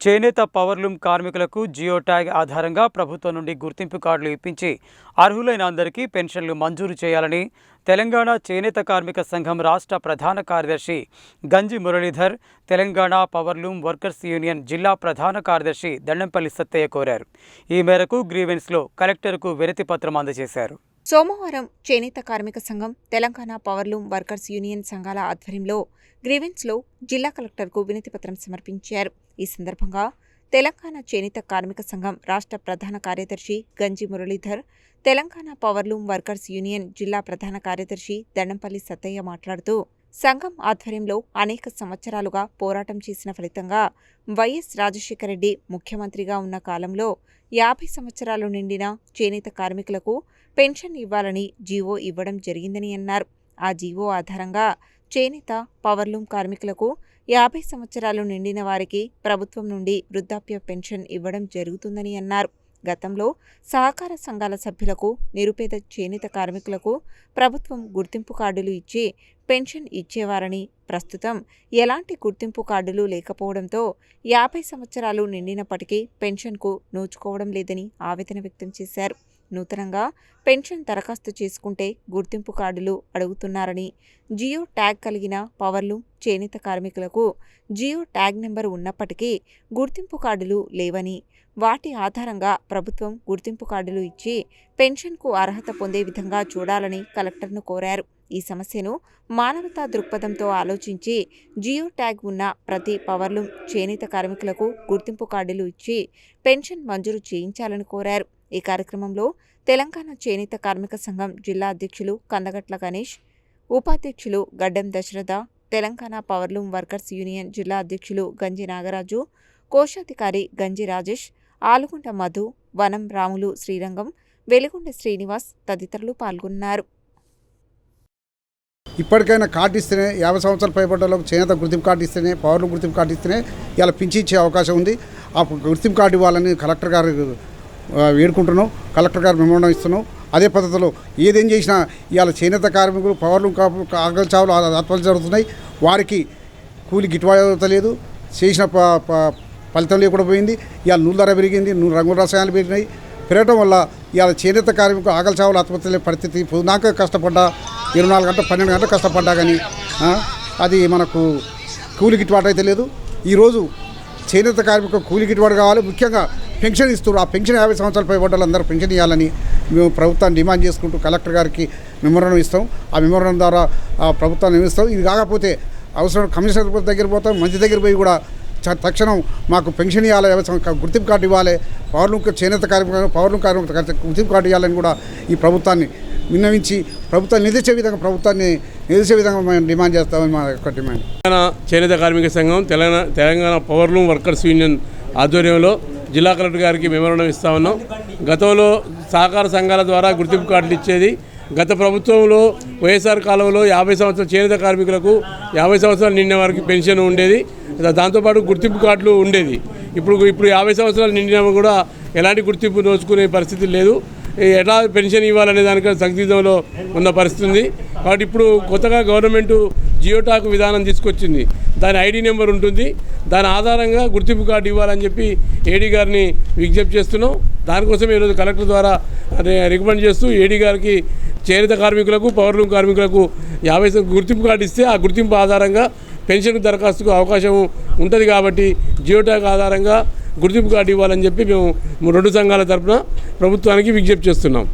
చేనేత పవర్లూమ్ కార్మికులకు geo tag ఆధారంగా ప్రభుత్వం నుండి గుర్తింపు కార్డులు ఇప్పించి అర్హులైన అందరికీ పెన్షన్లు మంజూరు చేయాలని తెలంగాణ చేనేత కార్మిక సంఘం రాష్ట్ర ప్రధాన కార్యదర్శి గంజి Muralidhar, Telangana powerloom workers union జిల్లా ప్రధాన కార్యదర్శి దండంపల్లి సత్తయ్య కోరారు. ఈ మేరకు గ్రీవెన్స్లో కలెక్టర్కు వినతి పత్రం అందజేశారు. సోమవారం చేనేత కార్మిక సంఘం, తెలంగాణ పవర్లూమ్ వర్కర్స్ యూనియన్ సంఘాల ఆధ్వర్యంలో గ్రీవెన్స్లో జిల్లా కలెక్టర్కు వినతిపత్రం సమర్పించారు. ఈ సందర్భంగా తెలంగాణ చేనేత కార్మిక సంఘం రాష్ట్ర ప్రధాన కార్యదర్శి గంజి Muralidhar, Telangana powerloom workers union జిల్లా ప్రధాన కార్యదర్శి దండంపల్లి సత్తయ్య మాట్లాడుతూ, సంఘం ఆధ్వర్యంలో అనేక సంవత్సరాలుగా పోరాటం చేసిన ఫలితంగా వైఎస్ రాజశేఖర రెడ్డి ముఖ్యమంత్రిగా ఉన్న కాలంలో 50 సంవత్సరాలు నిండిన చేనేత కార్మికులకు పెన్షన్ ఇవ్వాలని జీవో ఇవ్వడం జరిగిందని అన్నారు. ఆ జీవో ఆధారంగా చేనేత పవర్లూమ్ కార్మికులకు 50 సంవత్సరాలు నిండిన వారికి ప్రభుత్వం నుండి వృద్ధాప్య పెన్షన్ ఇవ్వడం జరుగుతుందని అన్నారు. గతంలో సహకార సంఘాల సభ్యులకు, నిరుపేద చేనేత కార్మికులకు ప్రభుత్వం గుర్తింపు కార్డులు ఇచ్చి పెన్షన్ ఇచ్చేవారని, ప్రస్తుతం ఎలాంటి గుర్తింపు కార్డులు లేకపోవడంతో 50 సంవత్సరాలు నిండినప్పటికీ పెన్షన్కు నోచుకోవడం లేదని ఆవేదన వ్యక్తం చేశారు. నూతనంగా పెన్షన్ దరఖాస్తు చేసుకుంటే గుర్తింపు కార్డులు అడుగుతున్నారని, జియో ట్యాగ్ కలిగిన పవర్లూమ్ చేనేత కార్మికులకు జియో ట్యాగ్ నెంబర్ ఉన్నప్పటికీ గుర్తింపు కార్డులు లేవని, వాటి ఆధారంగా ప్రభుత్వం గుర్తింపు కార్డులు ఇచ్చి పెన్షన్కు అర్హత పొందే విధంగా చూడాలని కలెక్టర్ను కోరారు. ఈ సమస్యను మానవతా దృక్పథంతో ఆలోచించి జియో ట్యాగ్ ఉన్న ప్రతి పవర్లూమ్ చేనేత కార్మికులకు గుర్తింపు కార్డులు ఇచ్చి పెన్షన్ మంజూరు చేయించాలని కోరారు. ఈ కార్యక్రమంలో తెలంగాణ చేనేత కార్మిక సంఘం జిల్లా అధ్యక్షులు కందగట్ల గణేష్, ఉపాధ్యక్షులు Gaddam Dasaratha, Telangana powerloom workers union జిల్లా అధ్యక్షులు గంజి నాగరాజు, కోశాధికారి గంజి రాజేష్, ఆలుగుంట మధు, వనం రాములు శ్రీరంగం, వెలుగొండ శ్రీనివాస్ తదితరులు పాల్గొన్నారు. ఇప్పటికైనా కార్డు ఇస్తేనే 50 సంవత్సరాలు పైబడ్డలకు చేనేత గుర్తింపు కార్డు ఇస్తేనే, పవర్లూమ్ గుర్తింపు కార్డు ఇస్తేనే ఇలా పింఛి ఇచ్చే అవకాశం ఉంది. ఆ గుర్తింపు కార్డు ఇవ్వాలని కలెక్టర్ గారు వేడుకుంటున్నాం. కలెక్టర్ గారు మెమోరాండం ఇస్తున్నాం. అదే పద్ధతిలో ఏదేం చేసినా ఇవాళ చేనేత కార్మికులు పవర్లూమ్ ఆకలి చావులు ఆత్మహత్యలు జరుగుతున్నాయి. వారికి కూలి గిట్టుబాటు లేదు, చేసిన ఫలితం లేకుండా పోయింది. ఇవాళ నూనె ధర పెరిగింది, రంగుల రసాయనాలు పెరిగినాయి. పెరగడం వల్ల ఇవాళ చేనేత కార్మికులు ఆకలి చావులు ఆత్మహత్యలే పరిస్థితి. పొద్దునాక కష్టపడ్డా 24 గంటలు 12 గంటలు కష్టపడ్డా కానీ అది మనకు కూలి గిట్టుబాటు అయితే లేదు. ఈరోజు చేనేత కార్మికులకు కూలి గిట్టుబాటు కావాలి. ముఖ్యంగా పెన్షన్ ఇస్తున్నారు. ఆ పెన్షన్ 50 సంవత్సరాలు పైబడ్డలు అందరూ పెన్షన్ ఇవ్వాలని మేము ప్రభుత్వాన్ని డిమాండ్ చేసుకుంటూ కలెక్టర్ గారికి మెమోరాండం ఇస్తాం. ఆ మెమోరాండం ద్వారా ప్రభుత్వాన్ని నియమిస్తాం. ఇది కాకపోతే అవసరం కమిషనర్ దగ్గర పోతాం, మంత్రి దగ్గర పోయి కూడా తక్షణం మాకు పెన్షన్ ఇవ్వాలి, గుర్తింపు కార్డు ఇవ్వాలి, పవర్లూమ్ చేనేత కార్మికులకు పవర్లూమ్ కార్మికులకు గుర్తింపు కార్డు ఇవ్వాలని కూడా ఈ ప్రభుత్వాన్ని విన్నవించి ప్రభుత్వాన్ని నిలిచే విధంగా మేము డిమాండ్ చేస్తామని మా యొక్క డిమాండ్. తెలంగాణ చేనేత కార్మిక సంఘం, తెలంగాణ పవర్లూమ్ వర్కర్స్ యూనియన్ ఆధ్వర్యంలో జిల్లా కలెక్టర్ గారికి మెమోరాండం ఇస్తా ఉన్నాం. గతంలో సహకార సంఘాల ద్వారా గుర్తింపు కార్డులు ఇచ్చేది. గత ప్రభుత్వంలో వైఎస్ఆర్ కాలంలో 50 సంవత్సరాల చేనేత కార్మికులకు 50 సంవత్సరాలు నిండిన వారికి పెన్షన్ ఉండేది. దాంతోపాటు గుర్తింపు కార్డులు ఉండేది. ఇప్పుడు 50 సంవత్సరాలు నిండినా కూడా ఎలాంటి గుర్తింపు నోచుకునే పరిస్థితి లేదు. ఎలా పెన్షన్ ఇవ్వాలనే దానికన్నా సందిగ్ధంలో ఉన్న పరిస్థితి ఉంది. కాబట్టి ఇప్పుడు కొత్తగా గవర్నమెంట్ జియో ట్యాగ్ విధానం తీసుకొచ్చింది. దాని ఐడి నెంబర్ ఉంటుంది. దాని ఆధారంగా గుర్తింపు కార్డు ఇవ్వాలని చెప్పి ఏడీ గారిని విజ్ఞప్తి చేస్తున్నాం. దానికోసం ఈరోజు కలెక్టర్ ద్వారా రికమెండ్ చేస్తూ ఏడీ గారికి చేనేత కార్మికులకు, పవర్లూమ్ కార్మికులకు 50 గుర్తింపు కార్డు ఇస్తే ఆ గుర్తింపు ఆధారంగా పెన్షన్ దరఖాస్తుకు అవకాశం ఉంటుంది. కాబట్టి జియో ట్యాగ్ ఆధారంగా గుర్తింపు కార్డు ఇవ్వాలని చెప్పి మేము 2 సంఘాల తరఫున ప్రభుత్వానికి విజ్ఞప్తి చేస్తున్నాం.